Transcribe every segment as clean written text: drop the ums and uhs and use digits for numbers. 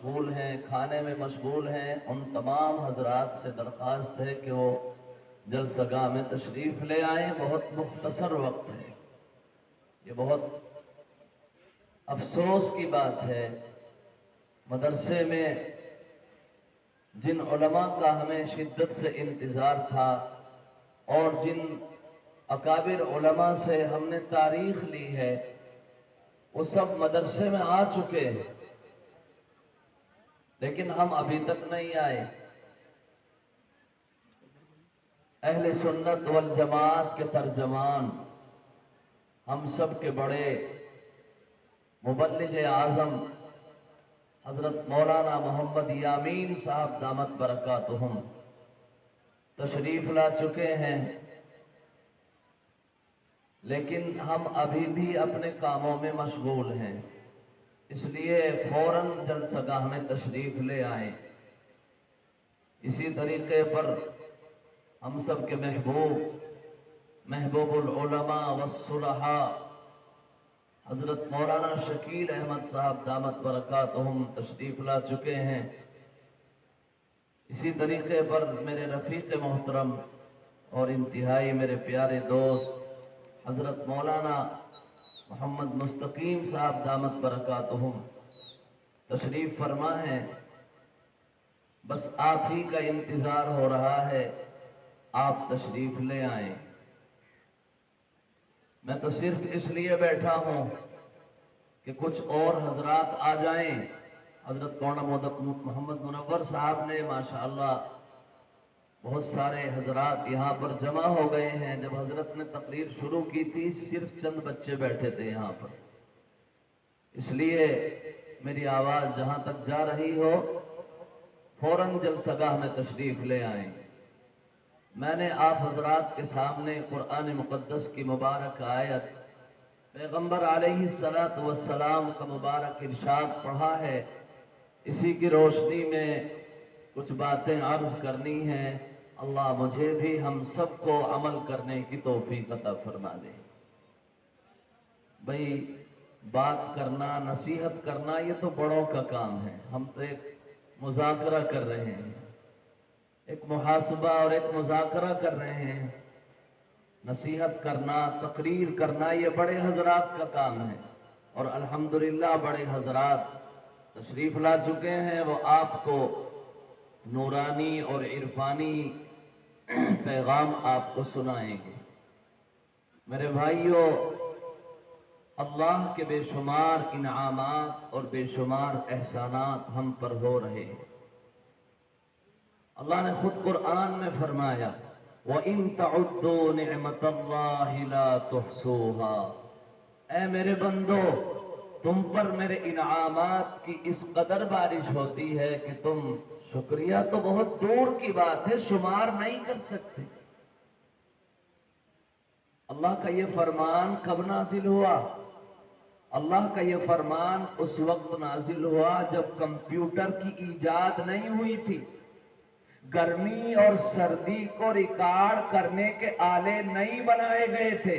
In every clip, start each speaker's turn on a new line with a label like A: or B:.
A: مشغول ہیں، کھانے میں مشغول ہیں، ان تمام حضرات سے درخواست ہے کہ وہ جلسہ گاہ میں تشریف لے آئیں۔ بہت مختصر وقت ہے۔ یہ بہت افسوس کی بات ہے، مدرسے میں جن علماء کا ہمیں شدت سے انتظار تھا اور جن اکابر علماء سے ہم نے تاریخ لی ہے، وہ سب مدرسے میں آ چکے ہیں، لیکن ہم ابھی تک نہیں آئے۔ اہل سنت والجماعت کے ترجمان، ہم سب کے بڑے مبلغ اعظم حضرت مولانا محمد یامین صاحب دامت برکاتہم تشریف لا چکے ہیں، لیکن ہم ابھی بھی اپنے کاموں میں مشغول ہیں، اس لیے فوراً جلسہ گاہ میں تشریف لے آئیں۔ اسی طریقے پر ہم سب کے محبوب العلماء والصلحاء حضرت مولانا شکیل احمد صاحب دامت برکاتہم تشریف لا چکے ہیں۔ اسی طریقے پر میرے رفیق محترم اور انتہائی میرے پیارے دوست حضرت مولانا محمد مستقیم صاحب دامت برکاتہم تشریف فرما ہیں۔ بس آپ ہی کا انتظار ہو رہا ہے، آپ تشریف لے آئیں۔ میں تو صرف اس لیے بیٹھا ہوں کہ کچھ اور حضرات آ جائیں۔ حضرت مولانا محمد منور صاحب نے ماشاءاللہ بہت سارے حضرات یہاں پر جمع ہو گئے ہیں۔ جب حضرت نے تقریر شروع کی تھی صرف چند بچے بیٹھے تھے یہاں پر، اس لیے میری آواز جہاں تک جا رہی ہو فوراً جلسہ گاہ میں تشریف لے آئیں۔ میں نے آپ حضرات کے سامنے قرآن مقدس کی مبارک آیت، پیغمبر علیہ السلام کا مبارک ارشاد پڑھا ہے، اسی کی روشنی میں کچھ باتیں عرض کرنی ہیں۔ اللہ مجھے بھی ہم سب کو عمل کرنے کی توفیق عطا فرما دے۔ بھئی بات کرنا، نصیحت کرنا یہ تو بڑوں کا کام ہے، ہم تو ایک مذاکرہ کر رہے ہیں، ایک محاسبہ اور ایک مذاکرہ کر رہے ہیں۔ نصیحت کرنا، تقریر کرنا یہ بڑے حضرات کا کام ہے، اور الحمدللہ بڑے حضرات تشریف لا چکے ہیں، وہ آپ کو نورانی اور عرفانی پیغام آپ کو سنائیں گے۔ میرے بھائیوں، اللہ کے بے شمار انعامات اور بے شمار احسانات ہم پر ہو رہے ہیں۔ اللہ نے خود قرآن میں فرمایا وَإِن تَعُدُّوا نِعْمَةَ اللَّهِ لَا تُحْصُوهَا، اے میرے بندو، تم پر میرے انعامات کی اس قدر بارش ہوتی ہے کہ تم شکریہ تو بہت دور کی بات ہے، شمار نہیں کر سکتے۔ اللہ کا یہ فرمان کب نازل ہوا؟ اللہ کا یہ فرمان اس وقت نازل ہوا جب کمپیوٹر کی ایجاد نہیں ہوئی تھی، گرمی اور سردی کو ریکارڈ کرنے کے آلے نہیں بنائے گئے تھے،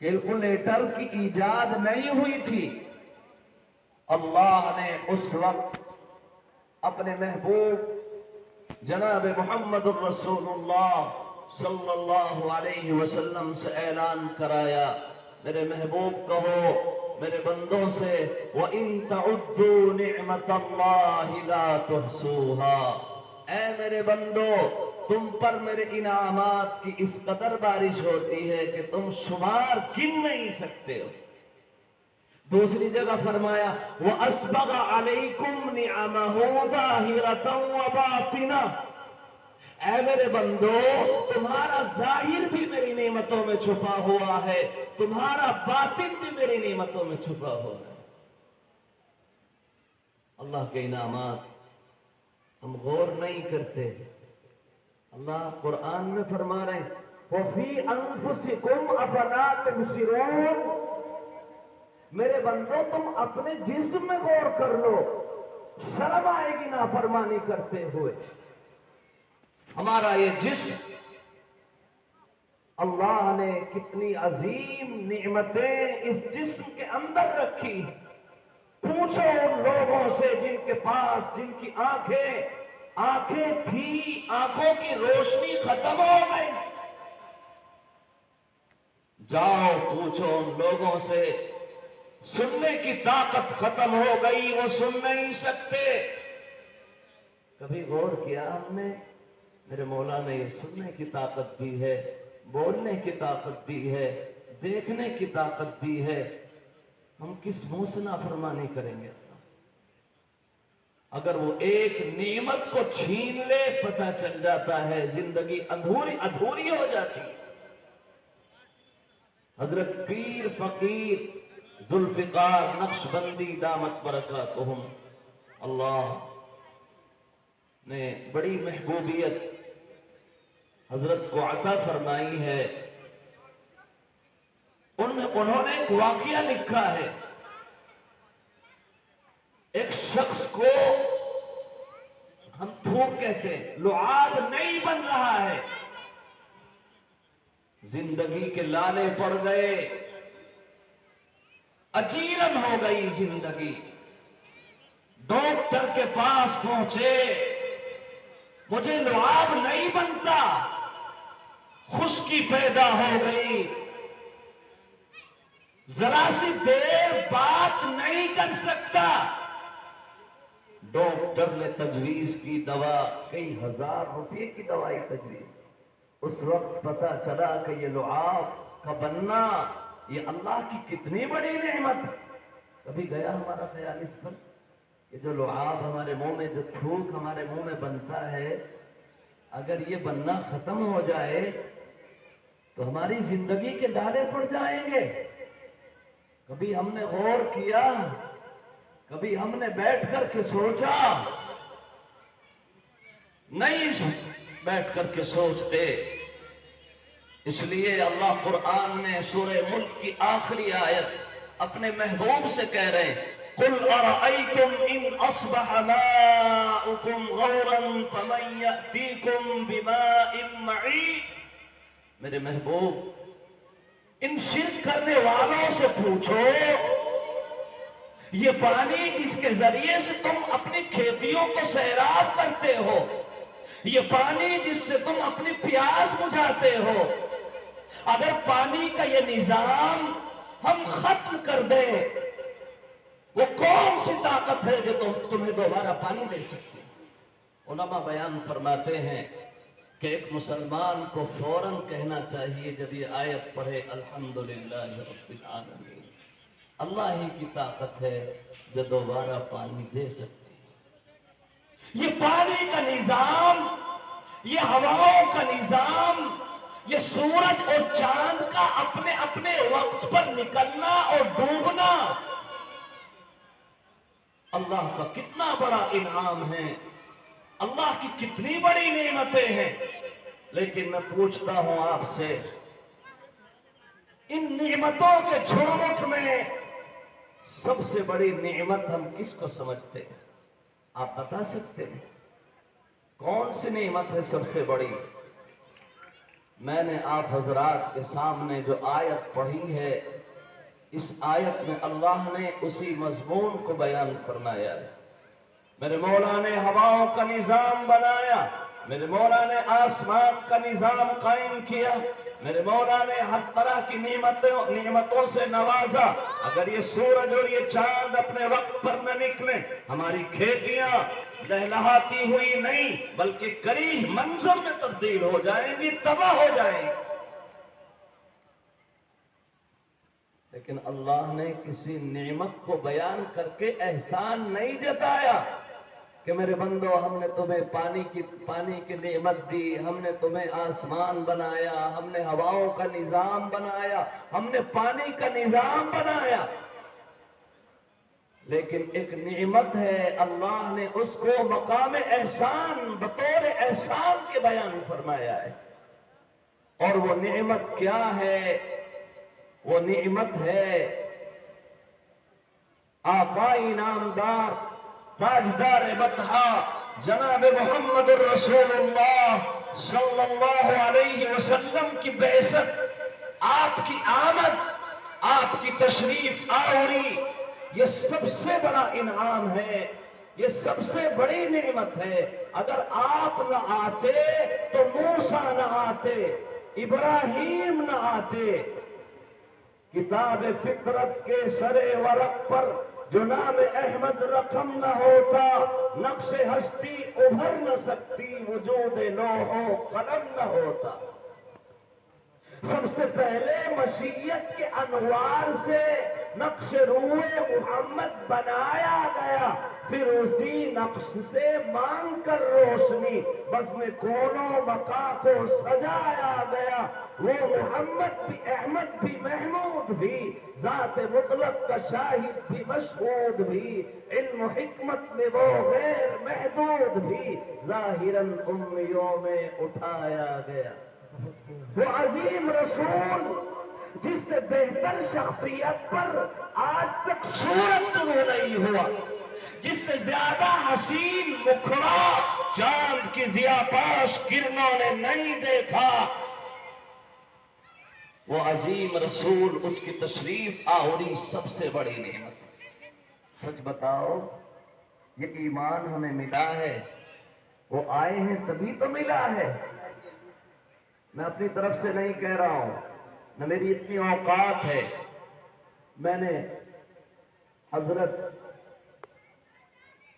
A: کیلکولیٹر کی ایجاد نہیں ہوئی تھی۔ اللہ نے اس وقت اپنے محبوب جناب محمد الرسول اللہ صلی اللہ علیہ وسلم سے اعلان کرایا، میرے محبوب کہو میرے بندوں سے وَإِن تَعُدُّوا نِعْمَةَ اللَّهِ لَا تُحْصُوهَا، اے میرے بندو، تم پر میرے انعامات کی اس قدر بارش ہوتی ہے کہ تم شمار گن نہیں سکتے ہو۔ دوسری جگہ فرمایا وَأَسْبَغَ عَلَيْكُمْ نِعَمَهُ ظَاهِرَةً وَبَاطِنَةً، اے میرے بندو، تمہارا ظاہر بھی میری نعمتوں میں چھپا ہوا ہے، تمہارا باطن بھی میری نعمتوں میں چھپا ہوا ہے۔ اللہ کے انعامات ہم غور نہیں کرتے۔ اللہ قرآن میں فرما رہے ہیں وَفِي أَنفُسِكُمْ أَفَلَا تُبْصِرُونَ، میرے بندو تم اپنے جسم میں غور کر لو، شرم آئے گی نافرمانی کرتے ہوئے۔ ہمارا یہ جسم اللہ نے کتنی عظیم نعمتیں اس جسم کے اندر رکھی،
B: پوچھو ان لوگوں سے جن کے پاس، جن کی آنکھیں تھی، آنکھوں کی روشنی ختم ہو گئی. جاؤ پوچھو ان لوگوں سے، سننے کی طاقت ختم ہو گئی، وہ سن نہیں سکتے. کبھی غور کیا ہم نے؟ میرے مولا نے یہ سننے کی طاقت دی ہے، بولنے کی طاقت دی ہے، دیکھنے کی طاقت دی ہے. ہم کس منہ سے نافرمانی کریں گے؟ اگر وہ ایک نعمت کو چھین لے پتہ چل جاتا ہے زندگی ادھوری ہو جاتی ہے. حضرت پیر فقیر ذوالفقار نقشبندی دامت برکاتہم اللہ نے بڑی محبوبیت حضرت کو عطا فرمائی ہے. انہوں نے ایک واقعہ لکھا ہے. ایک شخص کو ہم تھوک کہتے ہیں، لعاب نہیں بن رہا ہے، زندگی کے لالے پڑ گئے، اجیرن ہو گئی زندگی. ڈاکٹر کے پاس پہنچے، مجھے لعاب نہیں بنتا، خشکی پیدا ہو گئی، ذرا سی دیر بات نہیں کر سکتا. ڈاکٹر نے تجویز کی دوا، کئی ہزار روپے کی دوائی تجویز. اس وقت پتا چلا کہ یہ لعاب کا بننا یہ اللہ کی کتنی بڑی نعمت. کبھی گیا ہمارا خیال اس پر کہ جو لعاب ہمارے منہ میں، جو تھوک ہمارے منہ میں بنتا ہے، اگر یہ بننا ختم ہو جائے تو ہماری زندگی کے ڈالے پڑ جائیں گے. کبھی ہم نے غور کیا؟ کبھی ہم نے بیٹھ کر کے سوچا؟ نہیں بیٹھ کر کے سوچتے. اس لیے اللہ قرآن میں سورہ ملک کی آخری آیت اپنے محبوب سے کہہ رہے ہیں، قُلْ أَرَأَيْتُمْ إِنْ أَصْبَحَ مَاؤُكُمْ غَوْرًا فَمَنْ يَأْتِيكُمْ بِمَاءٍ مَعِينٍ. میرے محبوب ان شرک کرنے والوں سے پوچھو، یہ پانی جس کے ذریعے سے تم اپنی کھیتیوں کو سیراب کرتے ہو، یہ پانی جس سے تم اپنی پیاس بجھاتے ہو، اگر پانی کا یہ نظام ہم ختم کر دیں، وہ کون سی طاقت ہے جو تمہیں دوبارہ پانی دے سکتی؟ علماء بیان فرماتے ہیں کہ ایک مسلمان کو فوراً کہنا چاہیے جب یہ آیت پڑھے، الحمدللہ رب العالمین، اللہ ہی کی طاقت ہے جو دوبارہ پانی دے سکتی ہے. یہ پانی کا نظام، یہ ہواؤں کا نظام، یہ سورج اور چاند کا اپنے اپنے وقت پر نکلنا اور ڈوبنا اللہ کا کتنا بڑا انعام ہے، اللہ کی کتنی بڑی نعمتیں ہیں. لیکن میں پوچھتا ہوں آپ سے، ان نعمتوں کے جھرمٹ میں سب سے بڑی نعمت ہم کس کو سمجھتے ہیں؟ آپ بتا سکتے ہیں کون سی نعمت ہے سب سے بڑی؟ میں نے آپ حضرات کے سامنے جو آیت پڑھی ہے، اس آیت میں اللہ نے اسی مضمون کو بیان فرمایا ہے. میرے مولا نے ہواؤں کا نظام بنایا، میرے مولا نے آسمان کا نظام قائم کیا، میرے مولا نے ہر طرح کی نعمتوں سے نوازا. اگر یہ سورج اور یہ چاند اپنے وقت پر نہ نکلیں، ہماری کھیتیاں لہلہاتی ہوئی نہیں بلکہ کریہ منظر میں تبدیل ہو جائیں گی، تباہ ہو جائیں گی. لیکن اللہ نے کسی نعمت کو بیان کر کے احسان نہیں جتایا کہ میرے بندو ہم نے تمہیں پانی کی نعمت دی، ہم نے تمہیں آسمان بنایا، ہم نے ہواؤں کا نظام بنایا، ہم نے پانی کا نظام بنایا. لیکن ایک نعمت ہے، اللہ نے اس کو مقام احسان، بطور احسان کے بیان فرمایا ہے. اور وہ نعمت کیا ہے؟ وہ نعمت ہے آقا انعامدار تاجدار بطحا جناب محمد الرسول اللہ صلی اللہ علیہ وسلم کی بعثت، آپ کی آمد، آپ کی تشریف آوری. یہ سب سے بڑا انعام ہے، یہ سب سے بڑی نعمت ہے۔ اگر آپ نہ آتے تو موسیٰ نہ آتے، ابراہیم نہ آتے، کتاب فطرت کے سرے ورق پر جو نام احمد رقم نہ ہوتا، نقش ہستی ابھر نہ سکتی، وجود لوح و قلم نہ ہوتا۔ سب سے پہلے مشیت کے انوار سے نقش روح محمد بنایا گیا، پھر اسی نقش سے مانگ کر روشنی بزم کون و بقا کو سجایا گیا۔ وہ محمد بھی، احمد بھی، محمود بھی، ذات مطلق کا شاہد بھی، مشہود بھی، علم و حکمت میں وہ غیر محدود بھی، ظاہراً امیوں میں اٹھایا گیا۔ وہ عظیم رسول جس سے بہتر شخصیت پر آج تک صورت طلوع نہیں ہوا، جس سے زیادہ حسین مکھڑا چاند کی ضیا پاش کرنوں نے نہیں دیکھا، وہ عظیم رسول، اس کی تشریف آوری سب سے بڑی نعمت۔ سچ بتاؤ، یہ ایمان ہمیں ملا ہے، وہ آئے ہیں تبھی تو ملا ہے۔ میں اپنی طرف سے نہیں کہہ رہا ہوں، نہ میری اتنی اوقات ہے۔ میں نے حضرت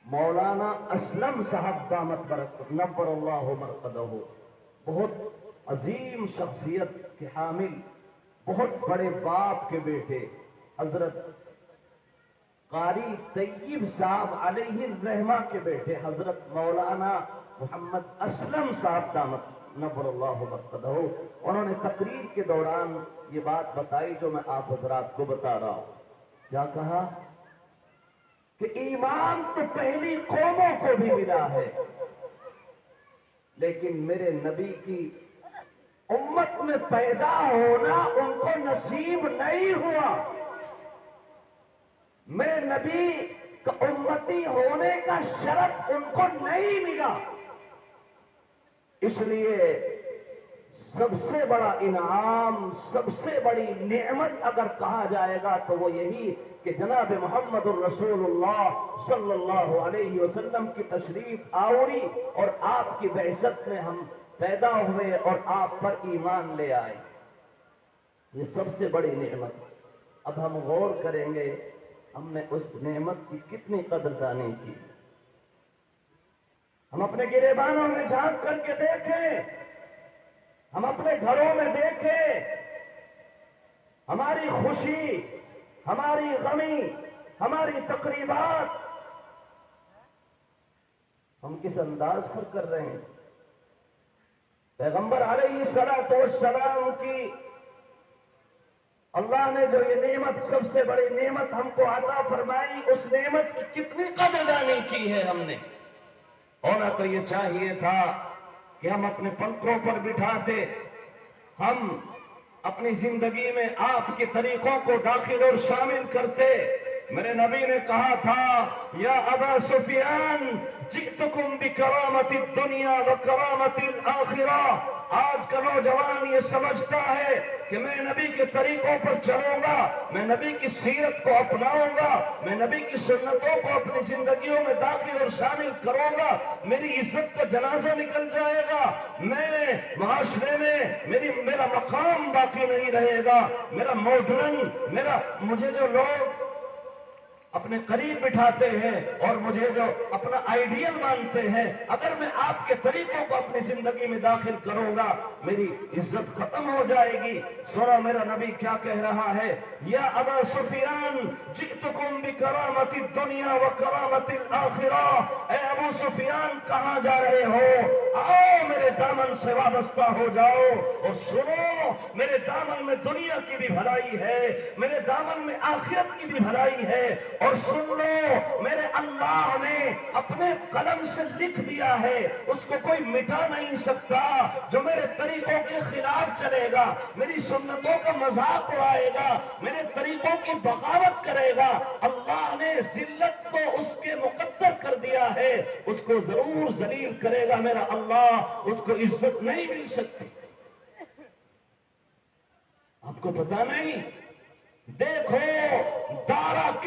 B: مولانا اسلم صاحب دامت برکت نور اللہ مرقدہ، بہت عظیم شخصیت کے حامل، بہت بڑے باپ کے بیٹے، حضرت قاری طیب صاحب علیہ الرحمہ کے بیٹے حضرت مولانا محمد اسلم صاحب دامت نور اللہ مرقدہ، انہوں نے تقریر کے دوران یہ بات بتائی جو میں آپ حضرات کو بتا رہا ہوں۔ کیا کہا کہ ایمان تو پہلی قوموں کو بھی ملا ہے، لیکن میرے نبی کی امت میں پیدا ہونا ان کو نصیب نہیں ہوا۔ میرے نبی کا امتی ہونے کا شرف ان کو نہیں ملا۔ اس لیے سب سے بڑا انعام، سب سے بڑی نعمت اگر کہا جائے گا تو وہ یہی کہ جناب محمد الرسول اللہ صلی اللہ علیہ وسلم کی تشریف آوری اور آپ کی بعثت میں ہم پیدا ہوئے اور آپ پر ایمان لے آئے، یہ سب سے بڑی نعمت۔ اب ہم غور کریں گے ہم نے اس نعمت کی کتنی قدردانی کی۔ ہم اپنے گریبانوں میں جھانک کر کے دیکھیں، ہم اپنے گھروں میں دیکھیں، ہماری خوشی، ہماری غمی، ہماری تقریبات ہم کس انداز پر کر رہے ہیں۔ پیغمبر علیہ الصلوۃ والسلام کی اللہ نے جو یہ نعمت، سب سے بڑی نعمت ہم کو عطا فرمائی، اس نعمت کی کتنی قدردانی کی ہے ہم نے۔ ہونا تو یہ چاہیے تھا کہ ہم اپنے پلکوں پر بٹھاتے، ہم اپنی زندگی میں آپ کے طریقوں کو داخل اور شامل کرتے۔ میرے نبی نے کہا تھا، یا ابا سفیان جئتکم بکرامت الدنیا وکرامت الآخرہ۔ آج کا نوجوان یہ سمجھتا ہے کہ میں نبی کے طریقوں پر چلوں گا، میں نبی کی سیرت کو اپناؤں گا، میں نبی کی سنتوں کو اپنی زندگیوں میں داخل اور شامل کروں گا، میری عزت کا جنازہ نکل جائے گا، میں معاشرے میں میرا مقام باقی نہیں رہے گا، میرا ماڈرن، مجھے جو لوگ اپنے قریب بٹھاتے ہیں اور مجھے جو اپنا آئیڈیل مانتے ہیں، اگر میں آپ کے طریقوں کو اپنی زندگی میں داخل کروں گا میری عزت ختم ہو جائے گی۔ سورہ میرا نبی کیا کہہ رہا ہے، یا ابا سفیان جئتکم بکرامت الدنیا وکرامت الآخرہ۔ اے ابو سفیان کہاں جا رہے ہو؟ آؤ میرے دامن سے وابستہ ہو جاؤ اور سنو، میرے دامن میں دنیا کی بھی بھلائی ہے، میرے دامن میں آخرت کی بھی بھلائی ہے، اور سن لو میرے اللہ نے اپنے قلم سے لکھ دیا ہے، اس کو کوئی مٹا نہیں سکتا۔ جو میرے طریقوں کے خلاف چلے گا، میری سنتوں کا مذاق اڑائے گا، میرے طریقوں کی بغاوت کرے گا، اللہ نے ذلت کو اس کے مقدر کر دیا ہے، اس کو ضرور ذلیل کرے گا میرا اللہ، اس کو عزت نہیں مل سکتی۔ آپ کو پتا نہیں؟ دیکھو دارا